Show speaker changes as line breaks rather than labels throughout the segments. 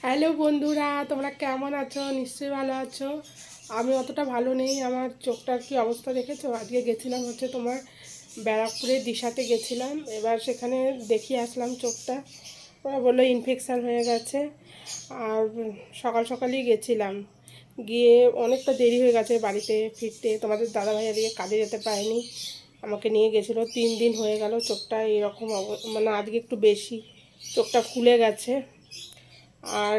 Hello বন্ধুরা, তোমরা কেমন আছো? নিশ্চয়ই ভালো আছো। আমি অতটা ভালো নেই। আমার চোখটার কি অবস্থা দেখেছো? আজকে গেছিলাম হচ্ছে তোমার ব্যারাকপুরের দিশাতে গেছিলাম। এবার সেখানে দেখিয়ে আসলাম চোখটা। ওরা বললো ইনফেকশান হয়ে গেছে। আর সকাল সকালই গেছিলাম, গিয়ে অনেকটা দেরি হয়ে গেছে বাড়িতে ফিরতে। তোমাদের দাদাভাই এদিকে কাজে যেতে পারেনি, আমাকে নিয়ে গেছিলো। 3 দিন হয়ে গেল চোখটা এরকম মানে আজকে একটু বেশি চোখটা ফুলে গেছে। আর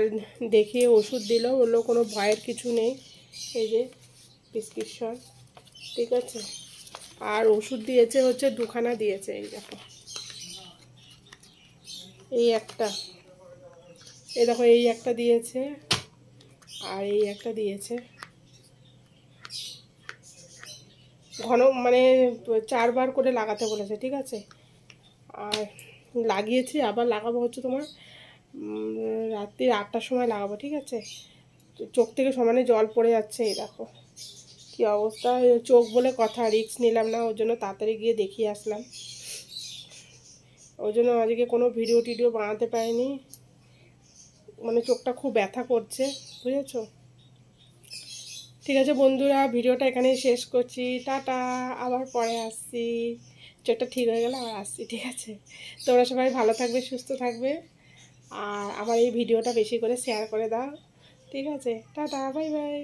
দেখিয়ে ওষুধ দিল, বললো কোনো ভয়ের কিছু নেই। এই যে প্রেসক্রিপশন, ঠিক আছে। আর ওষুধ দিয়েছে হচ্ছে 2খানা দিয়েছে। এই দেখো, এই একটা, এই দেখো এই একটা দিয়েছে, আর এই একটা দিয়েছে। ঘন মানে 4বার করে লাগাতে বলেছে, ঠিক আছে। আর লাগিয়েছি, আবার লাগাবো হচ্ছে তোমার রাত্রি 8টার সময় লাগাবো, ঠিক আছে। চোখ থেকে সমানে জল পড়ে যাচ্ছে, এই দেখো কি অবস্থা। চোখ বলে কথা, রিস্ক নিলাম না, ওর জন্য তাড়াতাড়ি গিয়ে দেখিয়ে আসলাম। ওই জন্য আজকে কোনো ভিডিও টিডিও বানাতে পারিনি, মানে চোখটা খুব ব্যথা করছে, বুঝেছো। ঠিক আছে বন্ধুরা, ভিডিওটা এখানেই শেষ করছি। টাটা, আবার পরে আসছি। চোখটা ঠিক হয়ে গেলে আবার আসছি, ঠিক আছে। তোমরা সবাই ভালো থাকবে, সুস্থ থাকবে। আর আমার এই ভিডিওটা বেশি করে শেয়ার করে দাও, ঠিক আছে। Tata, bye bye.